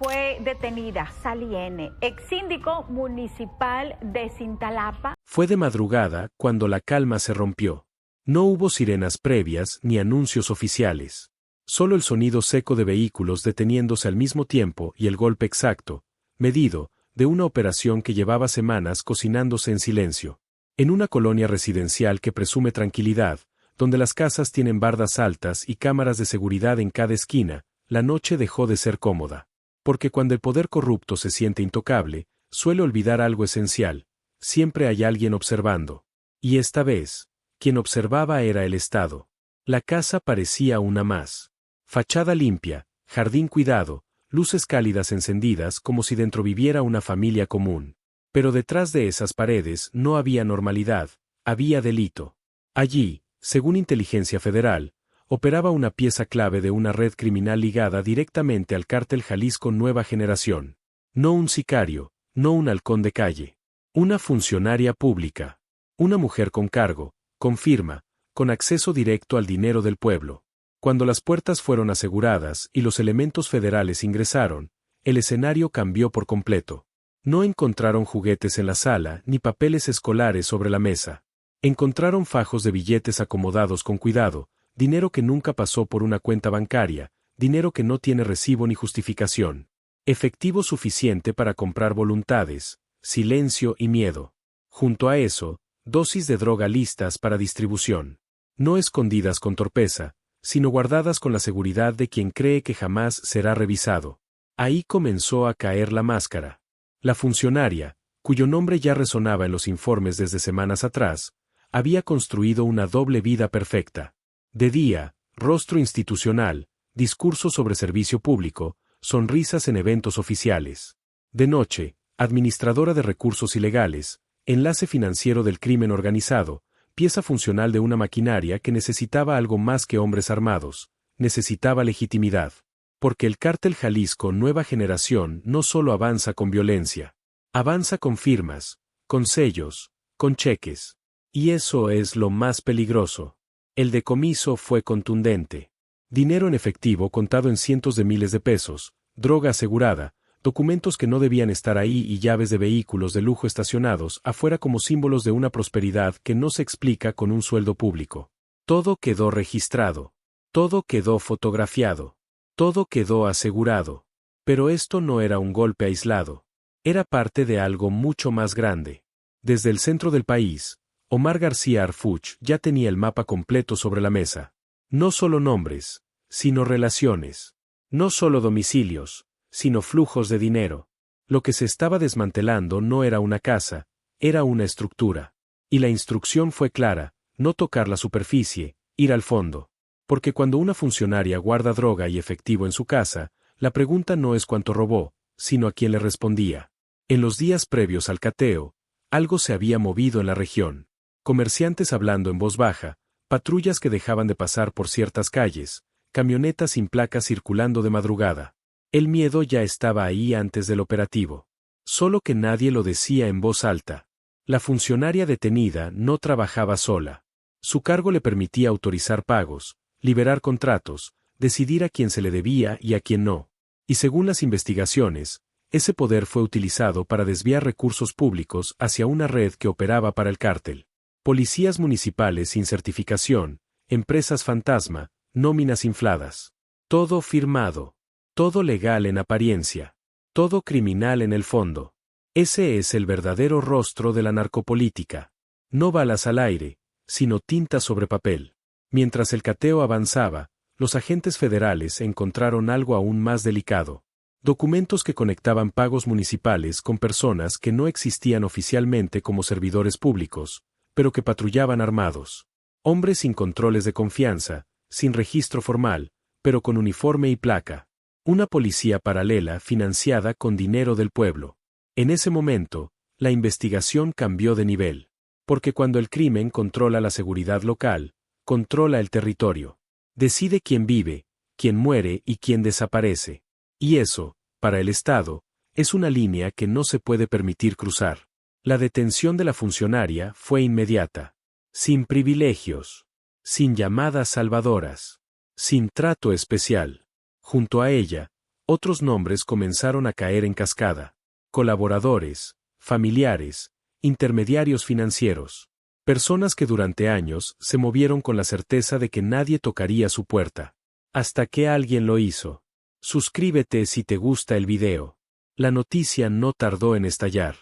fue detenida Sally N., ex síndico municipal de Cintalapa. Fue de madrugada cuando la calma se rompió. No hubo sirenas previas ni anuncios oficiales. Solo el sonido seco de vehículos deteniéndose al mismo tiempo y el golpe exacto, medido, de una operación que llevaba semanas cocinándose en silencio. En una colonia residencial que presume tranquilidad, donde las casas tienen bardas altas y cámaras de seguridad en cada esquina, la noche dejó de ser cómoda. Porque cuando el poder corrupto se siente intocable, suele olvidar algo esencial: siempre hay alguien observando. Y esta vez, quien observaba era el Estado. La casa parecía una más. Fachada limpia, jardín cuidado, luces cálidas encendidas como si dentro viviera una familia común. Pero detrás de esas paredes no había normalidad, había delito. Allí, según Inteligencia Federal, operaba una pieza clave de una red criminal ligada directamente al cártel Jalisco Nueva Generación. No un sicario, no un halcón de calle. Una funcionaria pública. Una mujer con cargo, con firma, con acceso directo al dinero del pueblo. Cuando las puertas fueron aseguradas y los elementos federales ingresaron, el escenario cambió por completo. No encontraron juguetes en la sala ni papeles escolares sobre la mesa. Encontraron fajos de billetes acomodados con cuidado, dinero que nunca pasó por una cuenta bancaria, dinero que no tiene recibo ni justificación. Efectivo suficiente para comprar voluntades, silencio y miedo. Junto a eso, dosis de droga listas para distribución. No escondidas con torpeza, sino guardadas con la seguridad de quien cree que jamás será revisado. Ahí comenzó a caer la máscara. La funcionaria, cuyo nombre ya resonaba en los informes desde semanas atrás, había construido una doble vida perfecta. De día, rostro institucional, discurso sobre servicio público, sonrisas en eventos oficiales. De noche, administradora de recursos ilegales, enlace financiero del crimen organizado, pieza funcional de una maquinaria que necesitaba algo más que hombres armados, necesitaba legitimidad. Porque el cártel Jalisco Nueva Generación no solo avanza con violencia, avanza con firmas, con sellos, con cheques. Y eso es lo más peligroso. El decomiso fue contundente. Dinero en efectivo contado en cientos de miles de pesos, droga asegurada, documentos que no debían estar ahí y llaves de vehículos de lujo estacionados afuera como símbolos de una prosperidad que no se explica con un sueldo público. Todo quedó registrado. Todo quedó fotografiado. Todo quedó asegurado. Pero esto no era un golpe aislado. Era parte de algo mucho más grande. Desde el centro del país, Omar García Harfuch ya tenía el mapa completo sobre la mesa. No solo nombres, sino relaciones. No solo domicilios, sino flujos de dinero. Lo que se estaba desmantelando no era una casa, era una estructura. Y la instrucción fue clara: no tocar la superficie, ir al fondo. Porque cuando una funcionaria guarda droga y efectivo en su casa, la pregunta no es cuánto robó, sino a quién le respondía. En los días previos al cateo, algo se había movido en la región. Comerciantes hablando en voz baja, patrullas que dejaban de pasar por ciertas calles, camionetas sin placas circulando de madrugada. El miedo ya estaba ahí antes del operativo. Solo que nadie lo decía en voz alta. La funcionaria detenida no trabajaba sola. Su cargo le permitía autorizar pagos, liberar contratos, decidir a quién se le debía y a quién no. Y según las investigaciones, ese poder fue utilizado para desviar recursos públicos hacia una red que operaba para el cártel. Policías municipales sin certificación, empresas fantasma, nóminas infladas. Todo firmado. Todo legal en apariencia. Todo criminal en el fondo. Ese es el verdadero rostro de la narcopolítica. No balas al aire, sino tinta sobre papel. Mientras el cateo avanzaba, los agentes federales encontraron algo aún más delicado. Documentos que conectaban pagos municipales con personas que no existían oficialmente como servidores públicos, pero que patrullaban armados. Hombres sin controles de confianza, sin registro formal, pero con uniforme y placa. Una policía paralela financiada con dinero del pueblo. En ese momento, la investigación cambió de nivel. Porque cuando el crimen controla la seguridad local, controla el territorio. Decide quién vive, quién muere y quién desaparece. Y eso, para el Estado, es una línea que no se puede permitir cruzar. La detención de la funcionaria fue inmediata. Sin privilegios. Sin llamadas salvadoras. Sin trato especial. Junto a ella, Otros nombres comenzaron a caer en cascada. Colaboradores, familiares, intermediarios financieros. Personas que durante años se movieron con la certeza de que nadie tocaría su puerta. Hasta que alguien lo hizo. Suscríbete si te gusta el video. La noticia no tardó en estallar.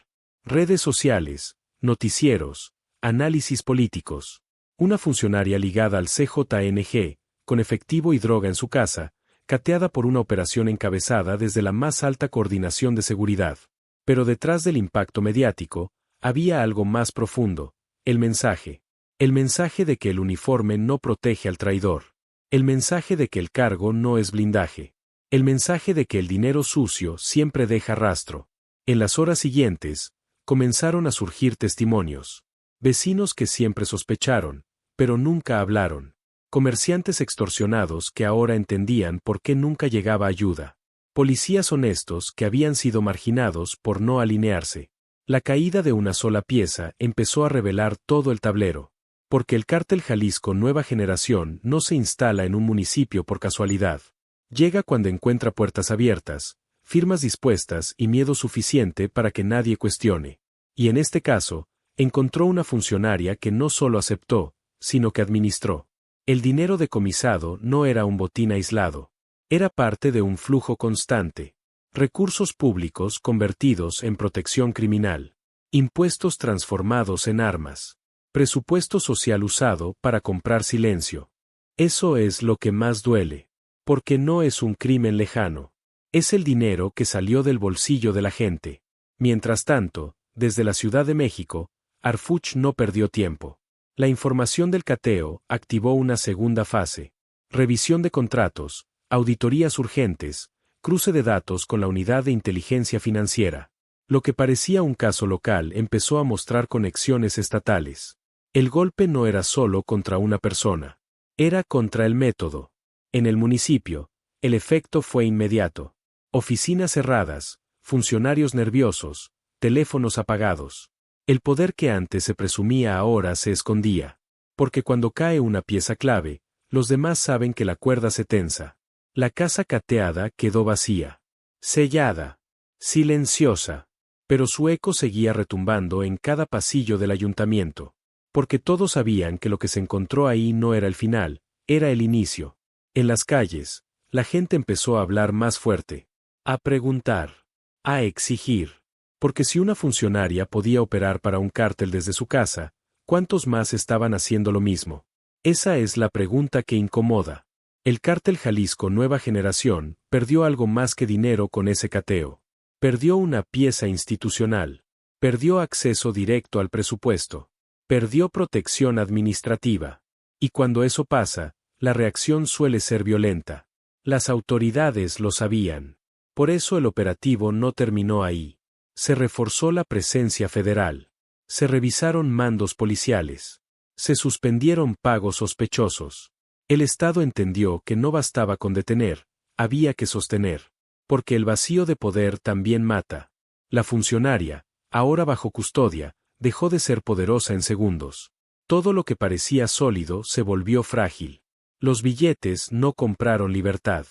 Redes sociales, noticieros, análisis políticos. Una funcionaria ligada al CJNG, con efectivo y droga en su casa, cateada por una operación encabezada desde la más alta coordinación de seguridad. Pero detrás del impacto mediático, había algo más profundo. El mensaje. El mensaje de que el uniforme no protege al traidor. El mensaje de que el cargo no es blindaje. El mensaje de que el dinero sucio siempre deja rastro. En las horas siguientes, comenzaron a surgir testimonios. Vecinos que siempre sospecharon, pero nunca hablaron. Comerciantes extorsionados que ahora entendían por qué nunca llegaba ayuda. Policías honestos que habían sido marginados por no alinearse. La caída de una sola pieza empezó a revelar todo el tablero. Porque el Cártel Jalisco Nueva Generación no se instala en un municipio por casualidad. Llega cuando encuentra puertas abiertas, firmas dispuestas y miedo suficiente para que nadie cuestione. Y en este caso, encontró una funcionaria que no solo aceptó, sino que administró. El dinero decomisado no era un botín aislado. Era parte de un flujo constante. Recursos públicos convertidos en protección criminal. Impuestos transformados en armas. Presupuesto social usado para comprar silencio. Eso es lo que más duele. Porque no es un crimen lejano. Es el dinero que salió del bolsillo de la gente. Mientras tanto, desde la Ciudad de México, Arfuch no perdió tiempo. La información del cateo activó una segunda fase. Revisión de contratos, auditorías urgentes, cruce de datos con la unidad de inteligencia financiera. Lo que parecía un caso local empezó a mostrar conexiones estatales. El golpe no era solo contra una persona. Era contra el método. En el municipio, el efecto fue inmediato. Oficinas cerradas, funcionarios nerviosos, teléfonos apagados. El poder que antes se presumía ahora se escondía. Porque cuando cae una pieza clave, los demás saben que la cuerda se tensa. La casa cateada quedó vacía. Sellada. Silenciosa. Pero su eco seguía retumbando en cada pasillo del ayuntamiento. Porque todos sabían que lo que se encontró ahí no era el final, era el inicio. En las calles, la gente empezó a hablar más fuerte. A preguntar. A exigir. Porque si una funcionaria podía operar para un cártel desde su casa, ¿cuántos más estaban haciendo lo mismo? Esa es la pregunta que incomoda. El Cártel Jalisco Nueva Generación perdió algo más que dinero con ese cateo. Perdió una pieza institucional. Perdió acceso directo al presupuesto. Perdió protección administrativa. Y cuando eso pasa, la reacción suele ser violenta. Las autoridades lo sabían. Por eso el operativo no terminó ahí. Se reforzó la presencia federal. Se revisaron mandos policiales. Se suspendieron pagos sospechosos. El Estado entendió que no bastaba con detener, había que sostener. Porque el vacío de poder también mata. La funcionaria, ahora bajo custodia, dejó de ser poderosa en segundos. Todo lo que parecía sólido se volvió frágil. Los billetes no compraron libertad.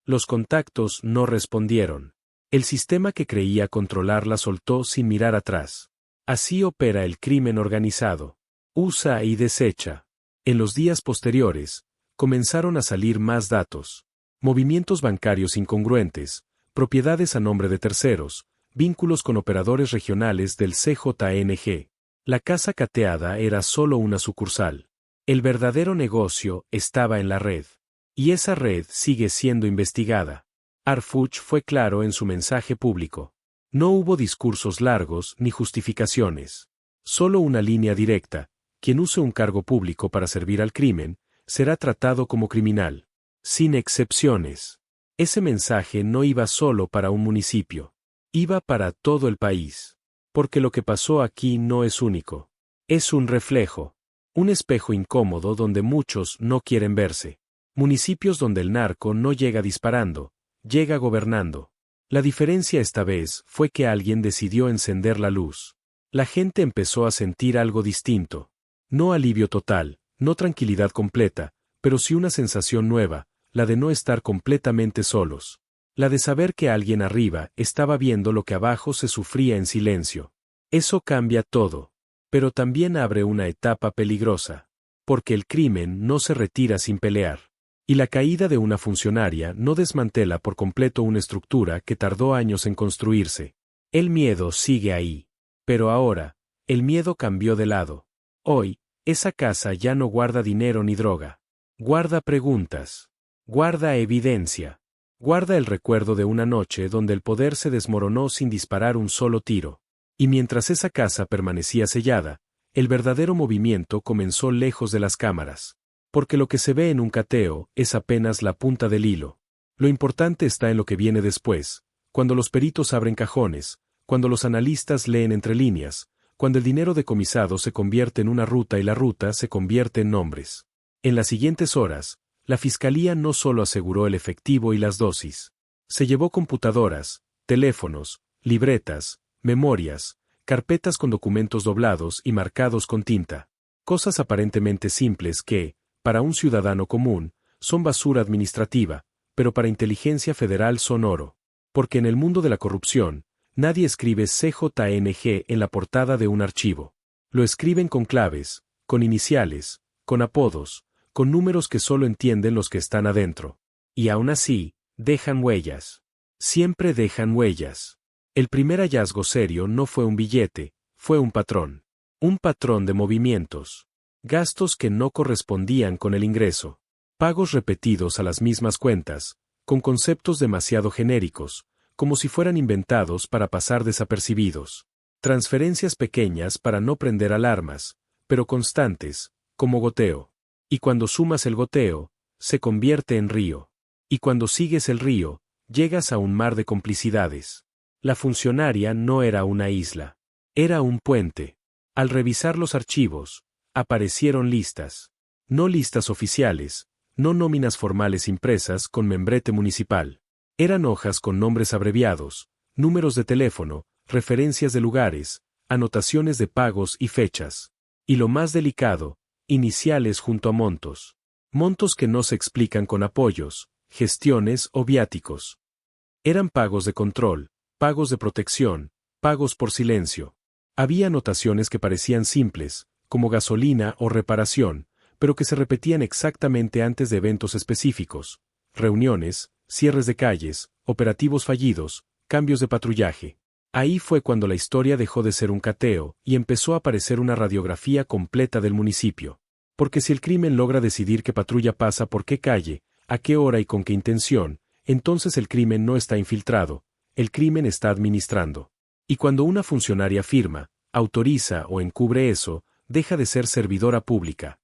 Los contactos no respondieron. El sistema que creía controlar la soltó sin mirar atrás. Así opera el crimen organizado. Usa y desecha. En los días posteriores, comenzaron a salir más datos. Movimientos bancarios incongruentes, propiedades a nombre de terceros, vínculos con operadores regionales del CJNG. La casa cateada era solo una sucursal. El verdadero negocio estaba en la red. Y esa red sigue siendo investigada. Arfuch fue claro en su mensaje público. No hubo discursos largos ni justificaciones. Solo una línea directa. Quien use un cargo público para servir al crimen, será tratado como criminal. Sin excepciones. Ese mensaje no iba solo para un municipio. Iba para todo el país. Porque lo que pasó aquí no es único. Es un reflejo. Un espejo incómodo donde muchos no quieren verse. Municipios donde el narco no llega disparando, llega gobernando. La diferencia esta vez fue que alguien decidió encender la luz. La gente empezó a sentir algo distinto. No alivio total, no tranquilidad completa, pero sí una sensación nueva, la de no estar completamente solos. La de saber que alguien arriba estaba viendo lo que abajo se sufría en silencio. Eso cambia todo. Pero también abre una etapa peligrosa. Porque el crimen no se retira sin pelear. Y la caída de una funcionaria no desmantela por completo una estructura que tardó años en construirse. El miedo sigue ahí. Pero ahora, el miedo cambió de lado. Hoy, esa casa ya no guarda dinero ni droga. Guarda preguntas. Guarda evidencia. Guarda el recuerdo de una noche donde el poder se desmoronó sin disparar un solo tiro. Y mientras esa casa permanecía sellada, el verdadero movimiento comenzó lejos de las cámaras. Porque lo que se ve en un cateo es apenas la punta del hilo. Lo importante está en lo que viene después, cuando los peritos abren cajones, cuando los analistas leen entre líneas, cuando el dinero decomisado se convierte en una ruta y la ruta se convierte en nombres. En las siguientes horas, la fiscalía no solo aseguró el efectivo y las dosis. Se llevó computadoras, teléfonos, libretas, memorias, carpetas con documentos doblados y marcados con tinta. Cosas aparentemente simples que, para un ciudadano común, son basura administrativa, pero para inteligencia federal son oro. Porque en el mundo de la corrupción, nadie escribe CJNG en la portada de un archivo. Lo escriben con claves, con iniciales, con apodos, con números que solo entienden los que están adentro. Y aún así, dejan huellas. Siempre dejan huellas. El primer hallazgo serio no fue un billete, fue un patrón. Un patrón de movimientos. Gastos que no correspondían con el ingreso. Pagos repetidos a las mismas cuentas, con conceptos demasiado genéricos, como si fueran inventados para pasar desapercibidos. Transferencias pequeñas para no prender alarmas, pero constantes, como goteo. Y cuando sumas el goteo, se convierte en río. Y cuando sigues el río, llegas a un mar de complicidades. La funcionaria no era una isla. Era un puente. Al revisar los archivos, aparecieron listas. No listas oficiales, no nóminas formales impresas con membrete municipal. Eran hojas con nombres abreviados, números de teléfono, referencias de lugares, anotaciones de pagos y fechas. Y lo más delicado, iniciales junto a montos. Montos que no se explican con apoyos, gestiones o viáticos. Eran pagos de control, pagos de protección, pagos por silencio. Había anotaciones que parecían simples, como gasolina o reparación, pero que se repetían exactamente antes de eventos específicos, reuniones, cierres de calles, operativos fallidos, cambios de patrullaje. Ahí fue cuando la historia dejó de ser un cateo y empezó a aparecer una radiografía completa del municipio. Porque si el crimen logra decidir qué patrulla pasa por qué calle, a qué hora y con qué intención, entonces el crimen no está infiltrado, el crimen está administrando. Y cuando una funcionaria firma, autoriza o encubre eso, deja de ser servidora pública.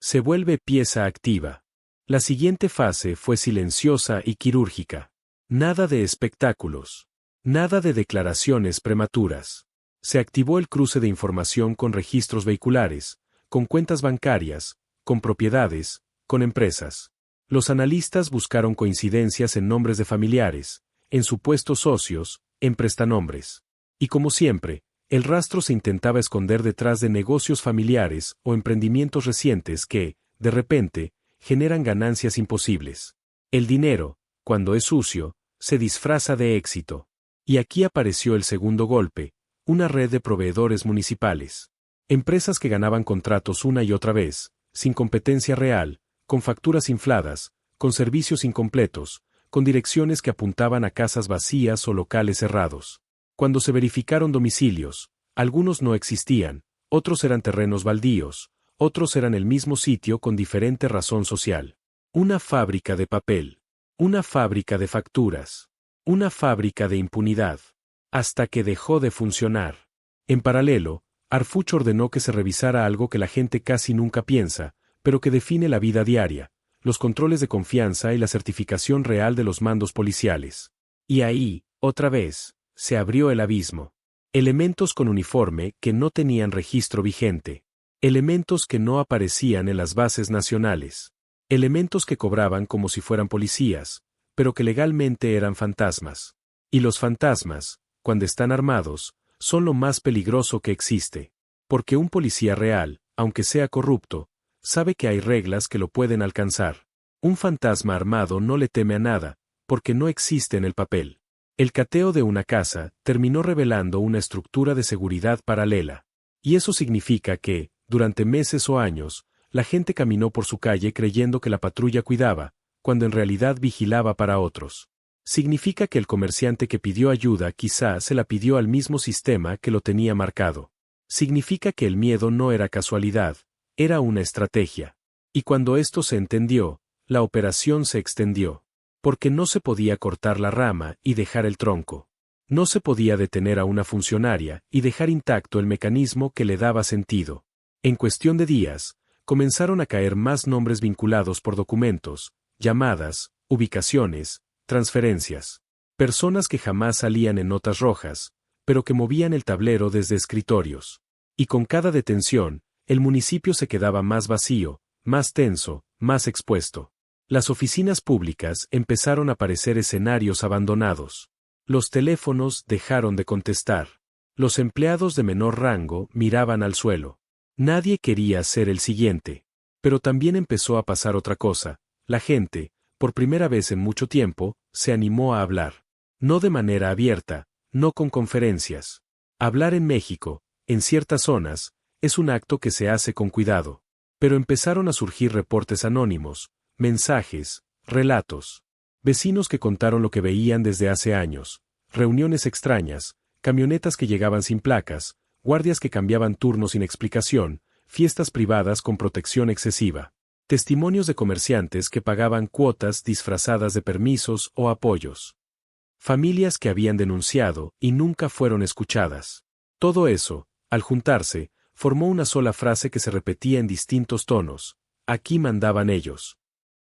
Se vuelve pieza activa. La siguiente fase fue silenciosa y quirúrgica. Nada de espectáculos. Nada de declaraciones prematuras. Se activó el cruce de información con registros vehiculares, con cuentas bancarias, con propiedades, con empresas. Los analistas buscaron coincidencias en nombres de familiares, en supuestos socios, en prestanombres. Y como siempre, el rastro se intentaba esconder detrás de negocios familiares o emprendimientos recientes que, de repente, generan ganancias imposibles. El dinero, cuando es sucio, se disfraza de éxito. Y aquí apareció el segundo golpe, una red de proveedores municipales. Empresas que ganaban contratos una y otra vez, sin competencia real, con facturas infladas, con servicios incompletos, con direcciones que apuntaban a casas vacías o locales cerrados. Cuando se verificaron domicilios, algunos no existían, otros eran terrenos baldíos, otros eran el mismo sitio con diferente razón social. Una fábrica de papel. Una fábrica de facturas. Una fábrica de impunidad. Hasta que dejó de funcionar. En paralelo, Harfuch ordenó que se revisara algo que la gente casi nunca piensa, pero que define la vida diaria, los controles de confianza y la certificación real de los mandos policiales. Y ahí, otra vez, se abrió el abismo. Elementos con uniforme que no tenían registro vigente. Elementos que no aparecían en las bases nacionales. Elementos que cobraban como si fueran policías, pero que legalmente eran fantasmas. Y los fantasmas, cuando están armados, son lo más peligroso que existe. Porque un policía real, aunque sea corrupto, sabe que hay reglas que lo pueden alcanzar. Un fantasma armado no le teme a nada, porque no existe en el papel. El cateo de una casa terminó revelando una estructura de seguridad paralela. Y eso significa que, durante meses o años, la gente caminó por su calle creyendo que la patrulla cuidaba, cuando en realidad vigilaba para otros. Significa que el comerciante que pidió ayuda quizá se la pidió al mismo sistema que lo tenía marcado. Significa que el miedo no era casualidad, era una estrategia. Y cuando esto se entendió, la operación se extendió. Porque no se podía cortar la rama y dejar el tronco. No se podía detener a una funcionaria y dejar intacto el mecanismo que le daba sentido. En cuestión de días, comenzaron a caer más nombres vinculados por documentos, llamadas, ubicaciones, transferencias. Personas que jamás salían en notas rojas, pero que movían el tablero desde escritorios. Y con cada detención, el municipio se quedaba más vacío, más tenso, más expuesto. Las oficinas públicas empezaron a parecer escenarios abandonados. Los teléfonos dejaron de contestar. Los empleados de menor rango miraban al suelo. Nadie quería ser el siguiente. Pero también empezó a pasar otra cosa. La gente, por primera vez en mucho tiempo, se animó a hablar. No de manera abierta, no con conferencias. Hablar en México, en ciertas zonas, es un acto que se hace con cuidado. Pero empezaron a surgir reportes anónimos, mensajes, relatos. Vecinos que contaron lo que veían desde hace años, reuniones extrañas, camionetas que llegaban sin placas, guardias que cambiaban turnos sin explicación, fiestas privadas con protección excesiva. Testimonios de comerciantes que pagaban cuotas disfrazadas de permisos o apoyos. Familias que habían denunciado y nunca fueron escuchadas. Todo eso, al juntarse, formó una sola frase que se repetía en distintos tonos: aquí mandaban ellos.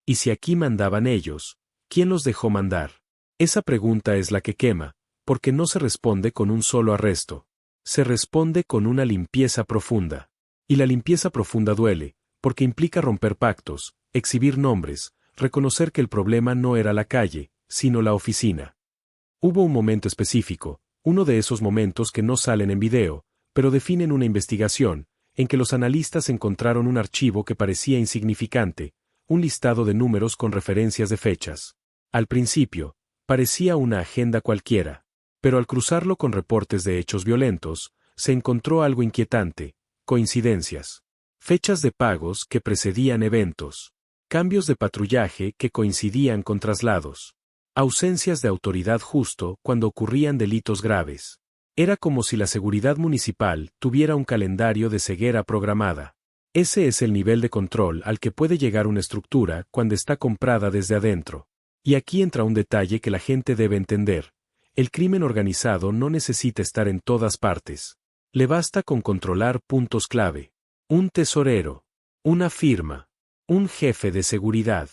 Y si aquí mandaban ellos, ¿quién los dejó mandar? Esa pregunta es la que quema, porque no se responde con un solo arresto. Se responde con una limpieza profunda. Y la limpieza profunda duele, porque implica romper pactos, exhibir nombres, reconocer que el problema no era la calle, sino la oficina. Hubo un momento específico, uno de esos momentos que no salen en video, pero definen una investigación, en que los analistas encontraron un archivo que parecía insignificante, un listado de números con referencias de fechas. Al principio, parecía una agenda cualquiera, pero al cruzarlo con reportes de hechos violentos, se encontró algo inquietante: coincidencias. Fechas de pagos que precedían eventos. Cambios de patrullaje que coincidían con traslados. Ausencias de autoridad justo cuando ocurrían delitos graves. Era como si la seguridad municipal tuviera un calendario de ceguera programada. Ese es el nivel de control al que puede llegar una estructura cuando está comprada desde adentro. Y aquí entra un detalle que la gente debe entender. El crimen organizado no necesita estar en todas partes. Le basta con controlar puntos clave. Un tesorero. Una firma. Un jefe de seguridad.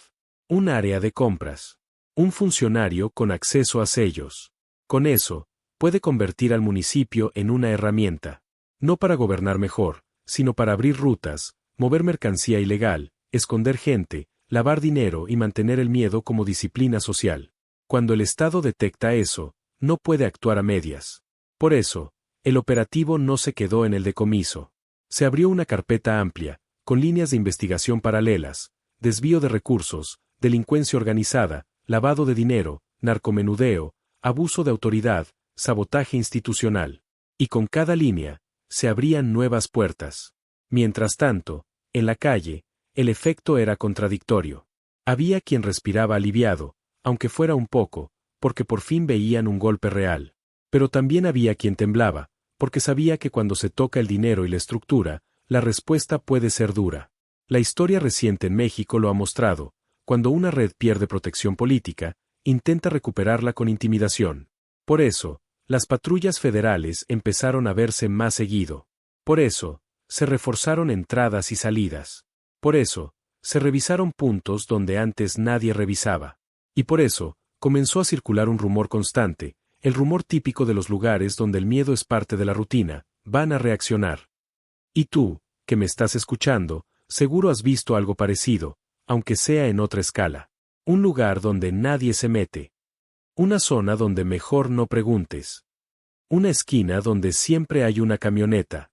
Un área de compras. Un funcionario con acceso a sellos. Con eso, puede convertir al municipio en una herramienta. No para gobernar mejor, sino para abrir rutas, mover mercancía ilegal, esconder gente, lavar dinero y mantener el miedo como disciplina social. Cuando el Estado detecta eso, no puede actuar a medias. Por eso, el operativo no se quedó en el decomiso. Se abrió una carpeta amplia, con líneas de investigación paralelas, desvío de recursos, delincuencia organizada, lavado de dinero, narcomenudeo, abuso de autoridad, sabotaje institucional. Y con cada línea, se abrían nuevas puertas. Mientras tanto, en la calle, el efecto era contradictorio. Había quien respiraba aliviado, aunque fuera un poco, porque por fin veían un golpe real. Pero también había quien temblaba, porque sabía que cuando se toca el dinero y la estructura, la respuesta puede ser dura. La historia reciente en México lo ha mostrado: cuando una red pierde protección política, intenta recuperarla con intimidación. Por eso, las patrullas federales empezaron a verse más seguido. Por eso, se reforzaron entradas y salidas. Por eso, se revisaron puntos donde antes nadie revisaba. Y por eso, comenzó a circular un rumor constante, el rumor típico de los lugares donde el miedo es parte de la rutina: van a reaccionar. Y tú, que me estás escuchando, seguro has visto algo parecido, aunque sea en otra escala. Un lugar donde nadie se mete. Una zona donde mejor no preguntes. Una esquina donde siempre hay una camioneta.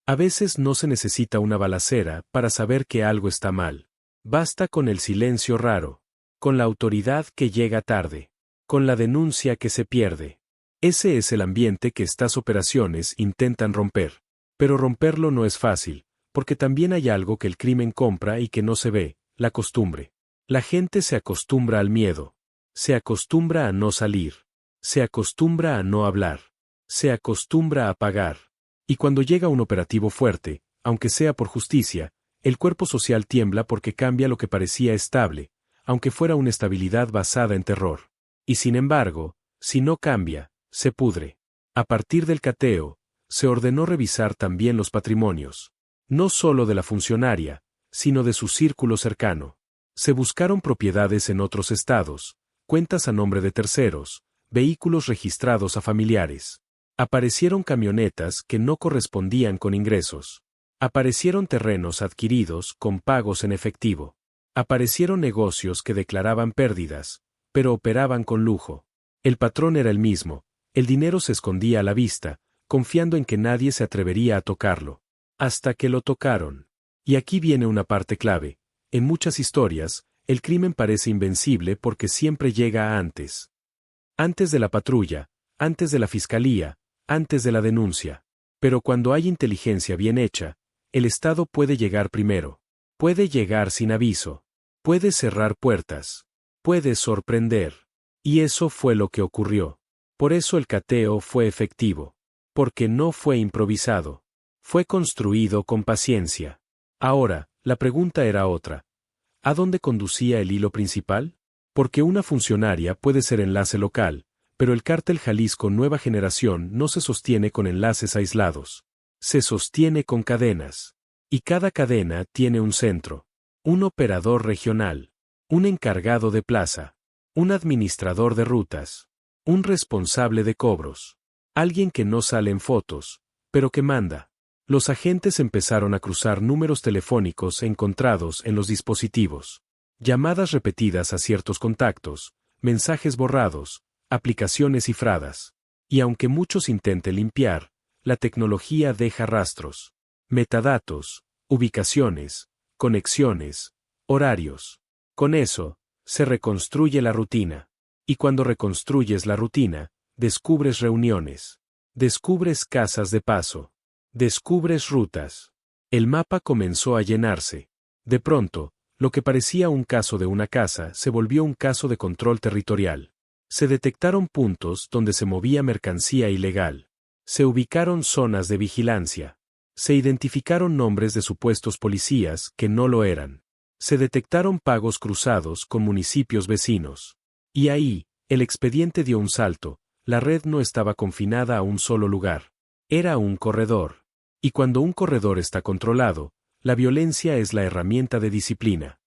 A veces no se necesita una balacera para saber que algo está mal. Basta con el silencio raro. con la autoridad que llega tarde, con la denuncia que se pierde. Ese es el ambiente que estas operaciones intentan romper. Pero romperlo no es fácil, porque también hay algo que el crimen compra y que no se ve, la costumbre. La gente se acostumbra al miedo. Se acostumbra a no salir. Se acostumbra a no hablar. Se acostumbra a pagar. Y cuando llega un operativo fuerte, aunque sea por justicia, el cuerpo social tiembla porque cambia lo que parecía estable, aunque fuera una estabilidad basada en terror. Y sin embargo, si no cambia, se pudre. A partir del cateo, se ordenó revisar también los patrimonios. No solo de la funcionaria, sino de su círculo cercano. Se buscaron propiedades en otros estados, cuentas a nombre de terceros, vehículos registrados a familiares. Aparecieron camionetas que no correspondían con ingresos. Aparecieron terrenos adquiridos con pagos en efectivo. Aparecieron negocios que declaraban pérdidas, pero operaban con lujo. El patrón era el mismo, el dinero se escondía a la vista, confiando en que nadie se atrevería a tocarlo. Hasta que lo tocaron. Y aquí viene una parte clave. En muchas historias, el crimen parece invencible porque siempre llega antes. Antes de la patrulla, antes de la fiscalía, antes de la denuncia. Pero cuando hay inteligencia bien hecha, el Estado puede llegar primero. Puede llegar sin aviso. Puede cerrar puertas. Puede sorprender. Y eso fue lo que ocurrió. Por eso el cateo fue efectivo. Porque no fue improvisado. Fue construido con paciencia. Ahora, la pregunta era otra. ¿A dónde conducía el hilo principal? Porque una funcionaria puede ser enlace local, pero el cártel Jalisco Nueva Generación no se sostiene con enlaces aislados. Se sostiene con cadenas. Y cada cadena tiene un centro. Un operador regional. Un encargado de plaza. Un administrador de rutas. Un responsable de cobros. Alguien que no sale en fotos, pero que manda. Los agentes empezaron a cruzar números telefónicos encontrados en los dispositivos. Llamadas repetidas a ciertos contactos, mensajes borrados, aplicaciones cifradas. Y aunque muchos intenten limpiar, la tecnología deja rastros. Metadatos, ubicaciones, conexiones, horarios. Con eso, se reconstruye la rutina. Y cuando reconstruyes la rutina, descubres reuniones. Descubres casas de paso. Descubres rutas. El mapa comenzó a llenarse. De pronto, lo que parecía un caso de una casa se volvió un caso de control territorial. Se detectaron puntos donde se movía mercancía ilegal. Se ubicaron zonas de vigilancia. Se identificaron nombres de supuestos policías que no lo eran. Se detectaron pagos cruzados con municipios vecinos. Y ahí, el expediente dio un salto. La red no estaba confinada a un solo lugar. Era un corredor. Y cuando un corredor está controlado, la violencia es la herramienta de disciplina.